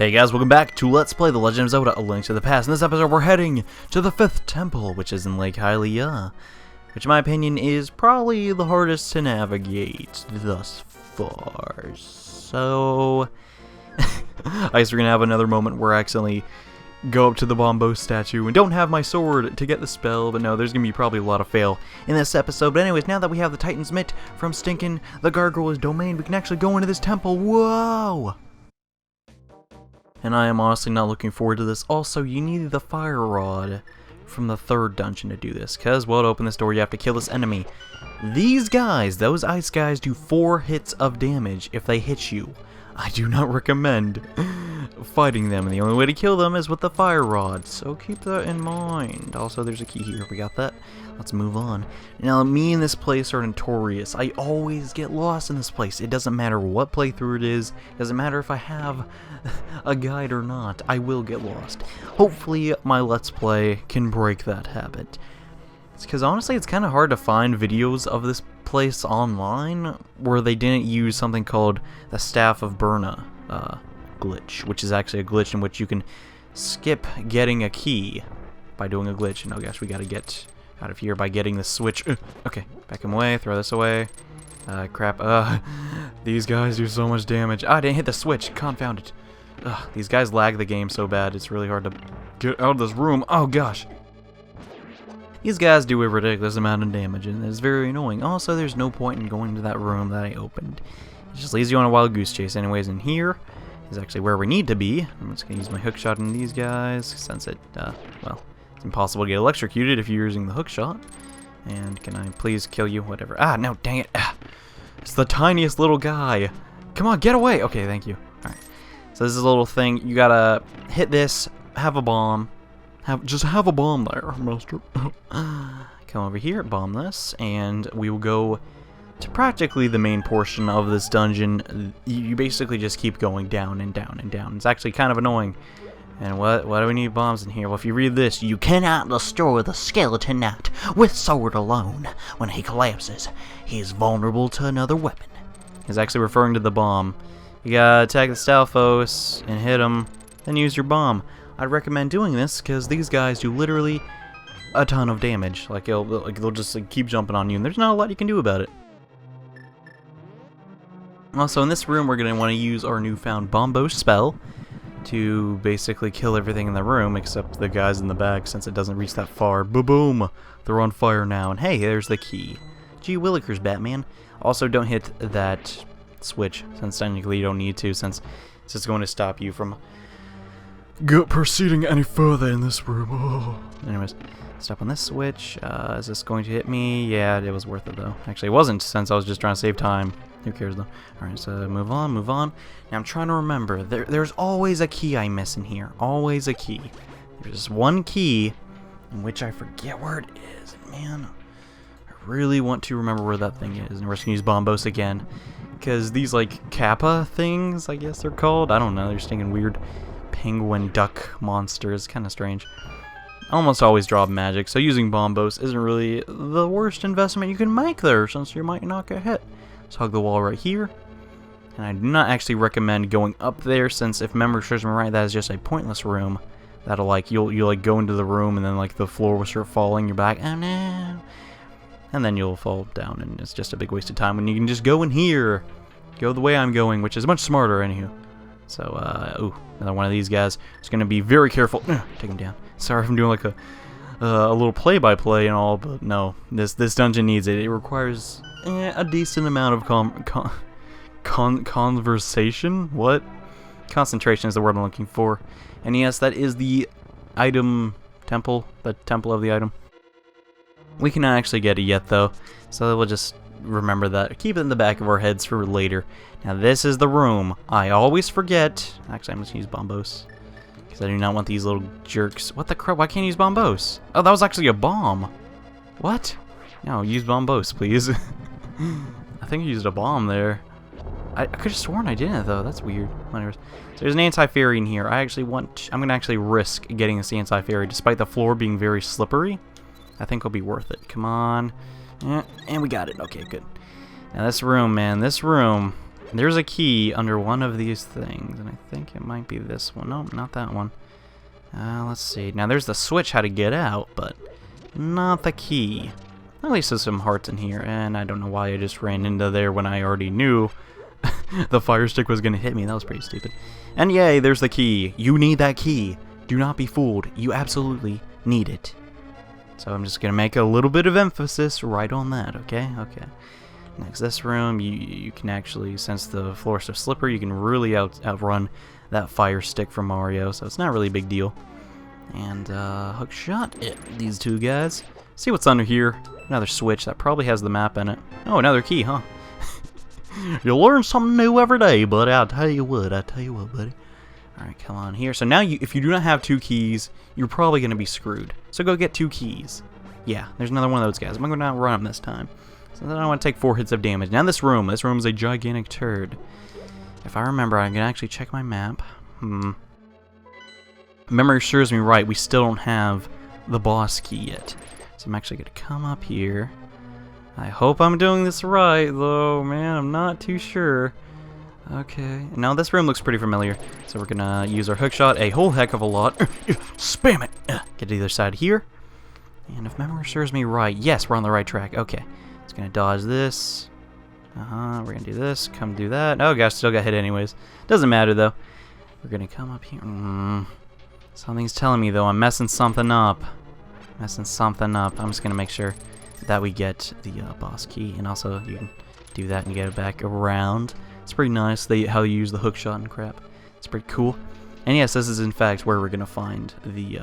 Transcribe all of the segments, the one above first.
Hey guys, welcome back to Let's Play The Legend of Zelda: A Link to the Past. In this episode, we're heading to the 5th temple, which is in Lake Hylia, which in my opinion is probably the hardest to navigate thus far. So, I guess we're gonna have another moment where I accidentally go up to the Bombos statue and don't have my sword to get the spell, but no, there's gonna be probably a lot of fail in this episode. But anyways, now that we have the Titan's Mitt from Stinkin' the Gargoyle's domain, we can actually go into this temple. Whoa! And I am honestly not looking forward to this. Also, you need the fire rod from the 3rd dungeon to do this, because, well, to open this door, you have to kill this enemy. These guys, those ice guys, do 4 hits of damage if they hit you. I do not recommend fighting them, and the only way to kill them is with the fire rod, so keep that in mind. Also, there's a key here. We got that. Let's move on. Now, me and this place are notorious. I always get lost in this place. It doesn't matter what playthrough it is. It doesn't matter if I have a guide or not. I will get lost. Hopefully, my Let's Play can break that habit. Because honestly, it's kind of hard to find videos of this place online where they didn't use something called the Staff of Burna glitch, which is actually a glitch in which you can skip getting a key by doing a glitch. And oh gosh, we gotta get out of here by getting the switch. Okay, back him away, throw this away. Crap, these guys do so much damage. I didn't hit the switch, confound it. These guys lag the game so bad, it's really hard to get out of this room. Oh gosh. These guys do a ridiculous amount of damage, and it's very annoying. Also, there's no point in going to that room that I opened. It just leads you on a wild goose chase anyways, and here is actually where we need to be. I'm just going to use my hook shot on these guys, since it, well, it's impossible to get electrocuted if you're using the hook shot. And can I please kill you? Whatever. Ah, no, dang it. It's the tiniest little guy. Come on, get away. Okay, thank you. Alright. So this is a little thing. You gotta hit this, have a bomb. Just have a bomb there, mister. Come over here, bomb this, and we will go to practically the main portion of this dungeon. You basically just keep going down and down and down. It's actually kind of annoying. And what do we need bombs in here? Well, if you read this, you cannot destroy the skeleton knight with sword alone. When he collapses, he is vulnerable to another weapon. He's actually referring to the bomb. You gotta attack the Stalfos and hit him, then use your bomb. I'd recommend doing this because these guys do literally a ton of damage. Like they'll just keep jumping on you, and there's not a lot you can do about it. Also, in this room, we're gonna want to use our newfound Bombos spell to basically kill everything in the room except the guys in the back, since it doesn't reach that far. Boom! They're on fire now, and hey, there's the key. Gee willikers, Batman. Also, don't hit that switch, since technically you don't need to, since it's just going to stop you from proceeding any further in this room. Oh. Anyways, stop on this switch. Is this going to hit me? Yeah, it was worth it though. Actually, it wasn't, since I was just trying to save time. Who cares though? Alright, so move on, move on. Now I'm trying to remember. There's always a key I miss in here. Always a key. There's just one key in which I forget where it is. Man, I really want to remember where that thing is. And we're just gonna use Bombos again, because these like Kappa things, I guess they're called. I don't know. They're stinking weird penguin duck monsters, kind of strange. I almost always drop magic, so using Bombos isn't really the worst investment you can make there, since you might not get hit. So hug the wall right here, and I do not actually recommend going up there, since if memory serves me right, that is just a pointless room. That'll like you'll like go into the room, and then like the floor will start falling. You're back, oh no, and then you'll fall down, and it's just a big waste of time when you can just go in here, go the way I'm going, which is much smarter, anywho. So, ooh, another one of these guys. Just gonna be very careful. Take him down. Sorry if I'm doing like a little play-by-play and all, but no, this dungeon needs it. It requires a decent amount of conversation. What? Concentration is the word I'm looking for. And yes, that is the item temple, the temple of the item. We cannot actually get it yet, though, so we'll just remember that. Keep it in the back of our heads for later. Now this is the room. I always forget. Actually, I'm just gonna use Bombos, because I do not want these little jerks. What the crap? Why can't I use Bombos? Oh, that was actually a bomb. What? No, use Bombos, please. I think I used a bomb there. I could have sworn I didn't, though. That's weird. Whatever. So there's an anti-fairy in here. I'm gonna actually risk getting this anti-fairy, despite the floor being very slippery. I think it'll be worth it. Come on. Yeah, and we got it. Okay, good. Now this room, man, this room. There's a key under one of these things, and I think it might be this one. No, not that one. Let's see. Now there's the switch how to get out, but not the key. At least there's some hearts in here, and I don't know why I just ran into there when I already knew the fire stick was going to hit me. That was pretty stupid. And yay, there's the key. You need that key. Do not be fooled. You absolutely need it. So I'm just going to make a little bit of emphasis right on that, okay? Okay. Next, this room, you can actually, since the floor is so slippery, you can really outrun that fire stick from Mario, so it's not really a big deal. And hook shot these two guys. See what's under here. Another switch that probably has the map in it. Oh, another key, huh? You learn something new every day, buddy. I tell you what, buddy. Alright, come on here. So now, if you do not have 2 keys, you're probably going to be screwed. So go get 2 keys. Yeah, there's another one of those guys. I'm going to outrun him this time. So then I want to take 4 hits of damage. Now this room is a gigantic turd. If I remember, I can actually check my map. Memory serves me right, we still don't have the boss key yet. So I'm actually going to come up here. I hope I'm doing this right, though, man. I'm not too sure. Okay. Now this room looks pretty familiar. So we're going to use our hook shot a whole heck of a lot. Spam it! Get to the other side here. And if memory serves me right, yes, we're on the right track. Okay. It's going to dodge this. We're going to do this. Come do that. Oh, gosh, still got hit anyways. Doesn't matter, though. We're going to come up here. Something's telling me, though, I'm messing something up. I'm just going to make sure that we get the boss key. And also, you can do that and get it back around. It's pretty nice how you use the hook shot and crap. It's pretty cool. And yes, this is, in fact, where we're going to find the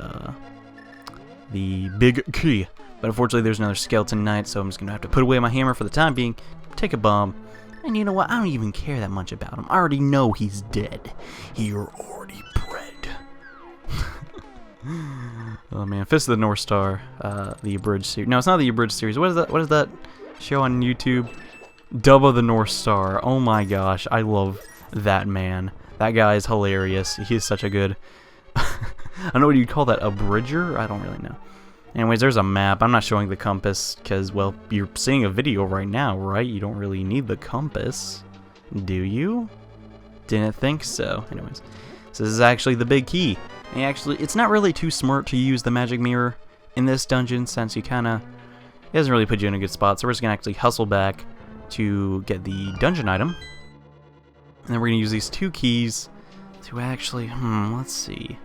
big key. But unfortunately, there's another skeleton knight, so I'm just going to have to put away my hammer for the time being, take a bomb, and you know what? I don't even care that much about him. I already know he's dead. You're already bred. Oh man, Fist of the North Star, the abridged series. No, it's not the abridged series. What is that show on YouTube? Dub of the North Star. Oh my gosh, I love that man. That guy is hilarious. He is such a good... I don't know what you'd call that, abridger? I don't really know. Anyways, there's a map. I'm not showing the compass because, well, you're seeing a video right now, right? You don't really need the compass, do you? Didn't think so. Anyways, so this is actually the big key. And actually, it's not really too smart to use the magic mirror in this dungeon since it doesn't really put you in a good spot. So we're just going to actually hustle back to get the dungeon item. And then we're going to use these 2 keys to actually, let's see.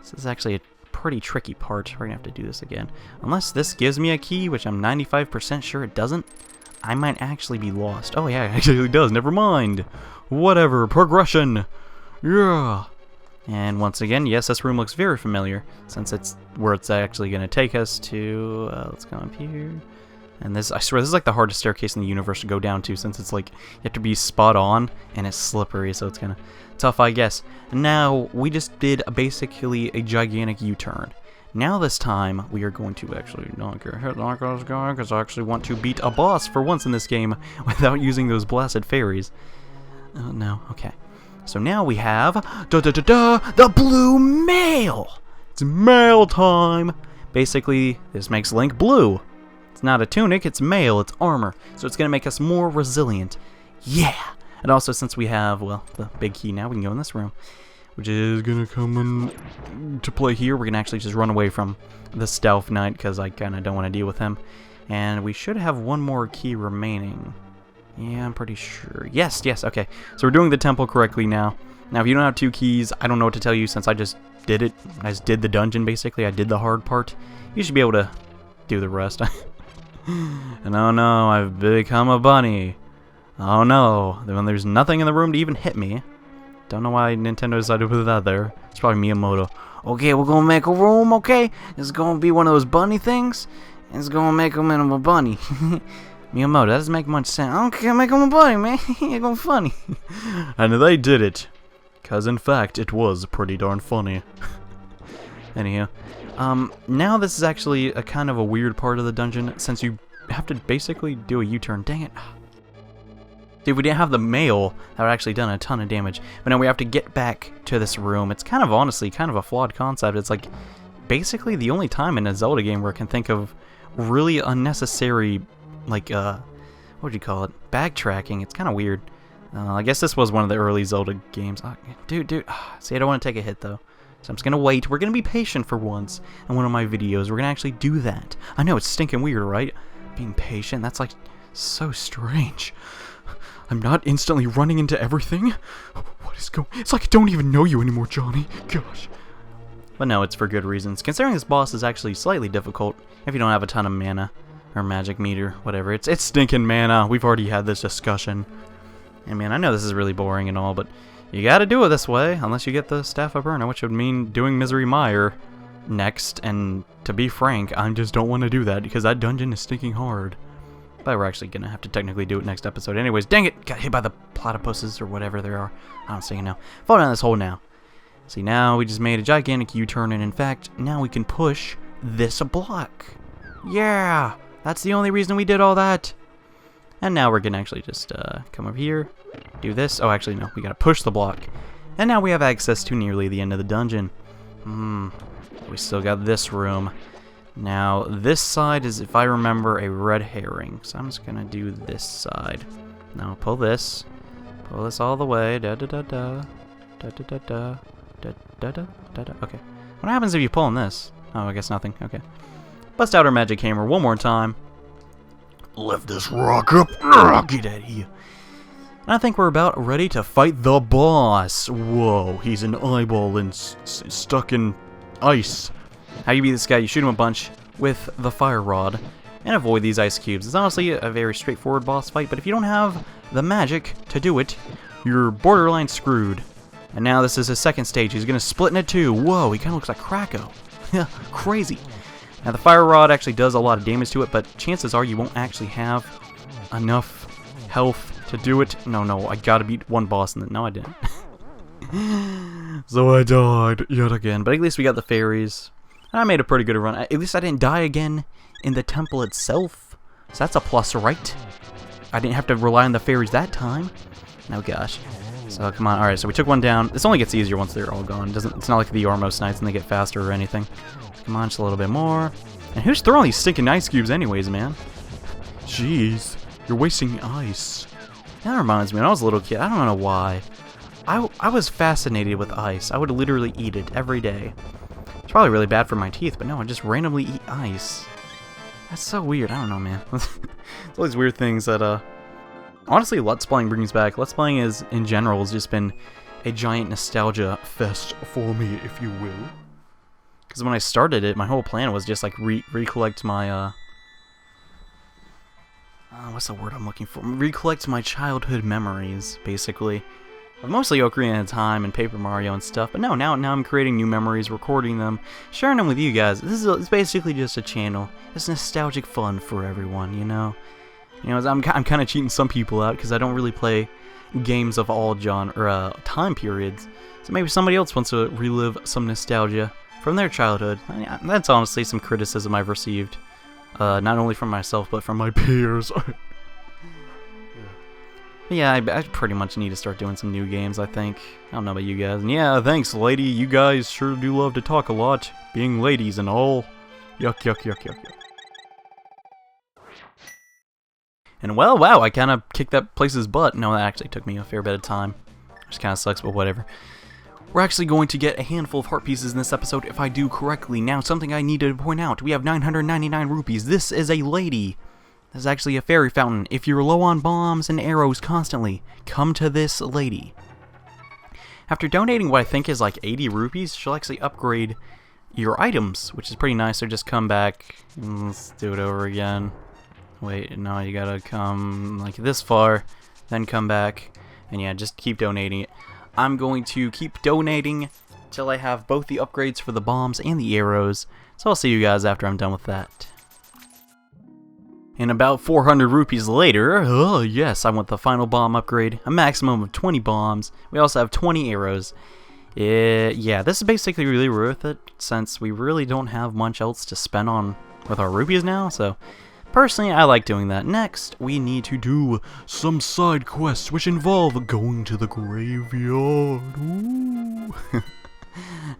This is actually a pretty tricky part. We're gonna have to do this again. Unless this gives me a key, which I'm 95% sure it doesn't, I might actually be lost. Oh yeah, it actually does. Never mind. Whatever. Progression. Yeah. And once again, yes, this room looks very familiar since it's where it's actually gonna take us to. Let's come up here. And this, I swear, this is like the hardest staircase in the universe to go down to since it's like, you have to be spot on and it's slippery, so it's kind of tough, I guess. Now, we just did basically a gigantic U-turn. Now this time, we are going to actually not get hit like I was going, because I actually want to beat a boss for once in this game without using those blasted fairies. No, okay. So now we have, the blue mail! It's mail time! Basically, this makes Link blue. It's not a tunic, it's mail, it's armor. So it's going to make us more resilient. Yeah! And also, since we have, well, the big key now, we can go in this room. Which is going to come into play here. We're going to actually just run away from the Stealth Knight, because I kind of don't want to deal with him. And we should have one more key remaining. Yeah, I'm pretty sure. Yes, okay. So we're doing the temple correctly now. Now, if you don't have 2 keys, I don't know what to tell you since I just did it. I just did the dungeon, basically. I did the hard part. You should be able to do the rest. And oh no, I've become a bunny. Oh no, when there's nothing in the room to even hit me. Don't know why Nintendo decided to put that there. It's probably Miyamoto. Okay, we're gonna make a room, okay? It's gonna be one of those bunny things. It's gonna make him into a bunny. Miyamoto, that doesn't make much sense. I don't care, make him a bunny, man. You're going funny. And they did it. Because in fact, it was pretty darn funny. Anyhow. Now this is actually a kind of a weird part of the dungeon, since you have to basically do a U-turn. Dang it. See, if we didn't have the mail, that would actually done a ton of damage. But now we have to get back to this room. It's kind of, honestly, kind of a flawed concept. It's like, basically the only time in a Zelda game where I can think of really unnecessary, like, what would you call it? Backtracking. It's kind of weird. I guess this was one of the early Zelda games. Dude. See, I don't want to take a hit, though. So I'm just going to wait. We're going to be patient for once in one of my videos. We're going to actually do that. I know, it's stinking weird, right? Being patient, that's like so strange. I'm not instantly running into everything. What is going on? It's like I don't even know you anymore, Johnny. Gosh. But no, it's for good reasons. Considering this boss is actually slightly difficult if you don't have a ton of mana or magic meter, whatever. It's stinking mana. We've already had this discussion. And man, I know this is really boring and all, but you gotta do it this way, unless you get the Staff of Burner, which would mean doing Misery Mire next, and to be frank, I just don't want to do that, because that dungeon is stinking hard. But we're actually gonna have to technically do it next episode anyways. Dang it! Got hit by the platypuses, or whatever there are. I don't see it now. Fall down this hole now. See, now we just made a gigantic U-turn, and in fact, now we can push this block. Yeah! That's the only reason we did all that! And now we're gonna actually just come over here, do this. Oh, actually, no. We gotta push the block. And now we have access to nearly the end of the dungeon. We still got this room. Now, this side is, if I remember, a red herring. So I'm just gonna do this side. Now, pull this. Pull this all the way. Da-da-da-da. Da-da-da-da. Da-da-da-da-da. Okay. What happens if you pull on this? Oh, I guess nothing. Okay. Bust out our magic hammer one more time. Lift this rock up. Get out of here. And I think we're about ready to fight the boss. Whoa, he's an eyeball and stuck in ice. How you beat this guy? You shoot him a bunch with the fire rod and avoid these ice cubes. It's honestly a very straightforward boss fight, but if you don't have the magic to do it, you're borderline screwed. And now this is his second stage. He's gonna split into two. Whoa, he kind of looks like Kracko. Yeah, crazy. Now the fire rod actually does a lot of damage to it, but chances are you won't actually have enough health to do it. No, I gotta beat one boss and then no, I didn't. So I died yet again, but at least we got the fairies. I made a pretty good run. At least I didn't die again in the temple itself, so that's a plus, right? I didn't have to rely on the fairies that time. No, gosh. So come on, alright, so we took one down. This only gets easier once they're all gone. It's not like the Ormos Knights and they get faster or anything. Come on, just a little bit more. And who's throwing these stinking ice cubes anyways, man? Jeez, you're wasting ice. That reminds me, when I was a little kid, I don't know why. I was fascinated with ice. I would literally eat it every day. It's probably really bad for my teeth, but no, I just randomly eat ice. That's so weird. I don't know, man. It's all these weird things that, honestly, Let's Playing brings back. Let's Playing in general has just been a giant nostalgia fest for me, if you will. Because when I started it, my whole plan was just, like, recollect my, what's the word I'm looking for? Recollect my childhood memories, basically. Of mostly Ocarina of Time and Paper Mario and stuff, but no, now I'm creating new memories, recording them, sharing them with you guys. It's basically just a channel. It's nostalgic fun for everyone, you know? You know, I'm kind of cheating some people out because I don't really play games of all time periods. So maybe somebody else wants to relive some nostalgia from their childhood. That's honestly some criticism I've received, not only from myself but from my peers. Yeah, I pretty much need to start doing some new games, I think. I don't know about you guys. And yeah, thanks, lady. You guys sure do love to talk a lot, being ladies and all. Yuck, yuck, yuck, yuck, yuck. And well, wow, I kind of kicked that place's butt. No, that actually took me a fair bit of time. Which kind of sucks, but whatever. We're actually going to get a handful of heart pieces in this episode, if I do correctly. Now, something I need to point out. We have 999 rupees. This is a lady. This is actually a fairy fountain. If you're low on bombs and arrows constantly, come to this lady. After donating what I think is like 80 rupees, she'll actually upgrade your items, which is pretty nice. So just come back. Let's do it over again. Wait, no, you gotta come like this far, then come back. And yeah, just keep donating it. I'm going to keep donating till I have both the upgrades for the bombs and the arrows. So I'll see you guys after I'm done with that. And about 400 rupees later, oh yes, I want the final bomb upgrade, a maximum of 20 bombs. We also have 20 arrows. Yeah, this is basically really worth it, since we really don't have much else to spend on with our rupees now, so personally, I like doing that. Next, we need to do some side quests, which involve going to the graveyard. Ooh.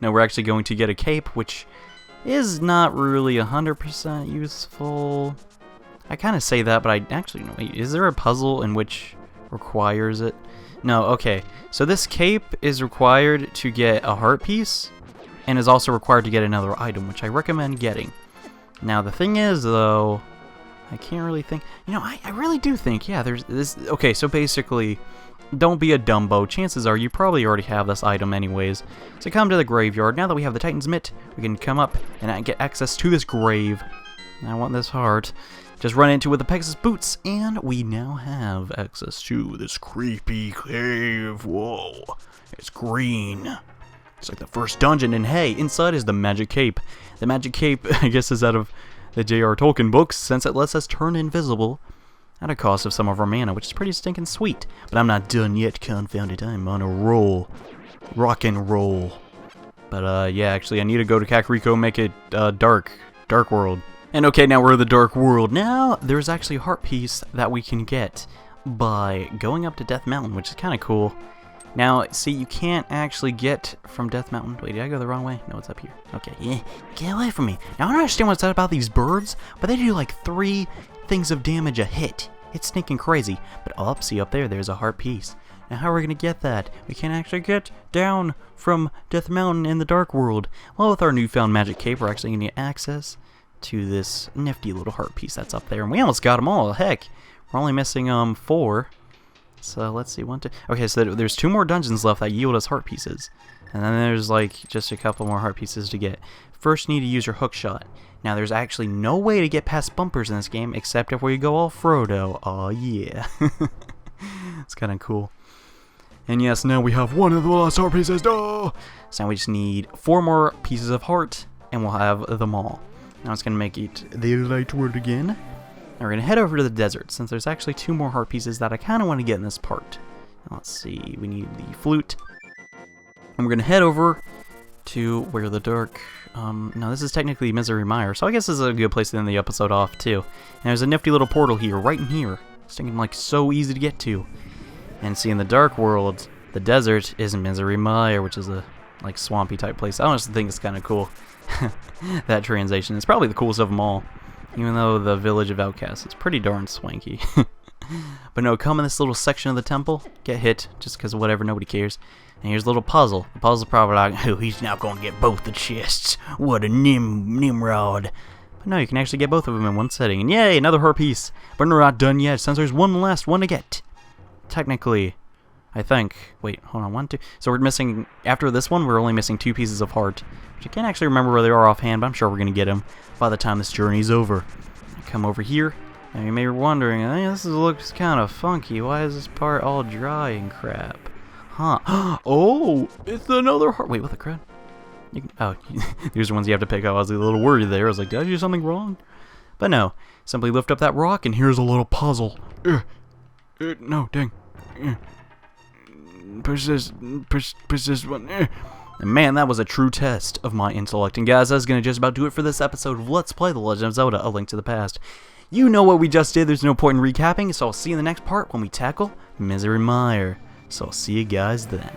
Now, we're actually going to get a cape, which is not really 100% useful. I kind of say that, but I actually, wait, is there a puzzle in which requires it? No, okay. So this cape is required to get a heart piece, and is also required to get another item, which I recommend getting. Now, the thing is, though, I can't really think... You know, I really do think, yeah, there's this... Okay, so basically, don't be a Dumbo. Chances are you probably already have this item anyways. So come to the graveyard. Now that we have the Titan's Mitt, we can come up and get access to this grave. I want this heart. Just run into it with the Pegasus boots, and we now have access to this creepy cave. Whoa, it's green. It's like the first dungeon, and hey, inside is the magic cape. The magic cape, I guess, is out of the J.R. Tolkien books, since it lets us turn invisible at a cost of some of our mana, which is pretty stinking sweet. But I'm not done yet, confound it. I'm on a roll. Rock and roll. But, yeah, actually, I need to go to Kracko and make it, dark world. And okay, now we're in the dark world. Now, there's actually a heart piece that we can get by going up to Death Mountain, which is kind of cool. Now, see, you can't actually get from Death Mountain. Wait, did I go the wrong way? No, it's up here. Okay, yeah, get away from me. Now, I don't understand what's about these birds, but they do like 3 things of damage a hit. It's stinking crazy. But up, see up there, there's a heart piece. Now, how are we going to get that? We can't actually get down from Death Mountain in the dark world. Well, with our newfound magic cape, we're actually going to get access to this nifty little heart piece that's up there. And we almost got them all. Heck, we're only missing 4. So let's see, 1, 2. Okay, so there's 2 more dungeons left that yield us heart pieces. And then there's like just a couple more heart pieces to get. First, you need to use your hook shot. Now, there's actually no way to get past bumpers in this game except if we go all Frodo. Oh yeah. It's kind of cool. And yes, now we have 1 of the last heart pieces. Oh! So now we just need 4 more pieces of heart, and we'll have them all. Now it's going to make it the light world again. Now we're going to head over to the desert, since there's actually 2 more heart pieces that I kind of want to get in this part. Now let's see, we need the flute. And we're going to head over to where the dark... now this is technically Misery Mire, so I guess this is a good place to end the episode off, too. And there's a nifty little portal here, right in here. It's thinking like so easy to get to. And see, in the dark world, the desert is Misery Mire, which is a like swampy type place. I just think it's kind of cool. That translation is probably the coolest of them all, even though the village of outcasts is pretty darn swanky. But no, come in this little section of the temple, get hit just because whatever, nobody cares. And here's a little puzzle. The puzzle's probably like, oh, he's now gonna get both the chests. What a Nimrod. But no, you can actually get both of them in one setting. And yay, another heart piece. But we're not done yet, since there's one last one to get. Technically, I think. Wait, hold on, 1, 2. So we're missing, after this one, we're only missing 2 pieces of heart. Which I can't actually remember where they are offhand, but I'm sure we're going to get them by the time this journey's over. Come over here, and you may be wondering, hey, this looks kind of funky. Why is this part all dry and crap? Huh. Oh, it's another heart. Wait, what the crap? Oh, these are ones you have to pick up. I was a little worried there. I was like, did I do something wrong? But no, simply lift up that rock, and here's a little puzzle. No, dang. Push this one. And man, that was a true test of my intellect. And guys, that's going to just about do it for this episode of Let's Play The Legend of Zelda, A Link to the Past. You know what we just did, there's no point in recapping, so I'll see you in the next part when we tackle Misery Mire. So I'll see you guys then.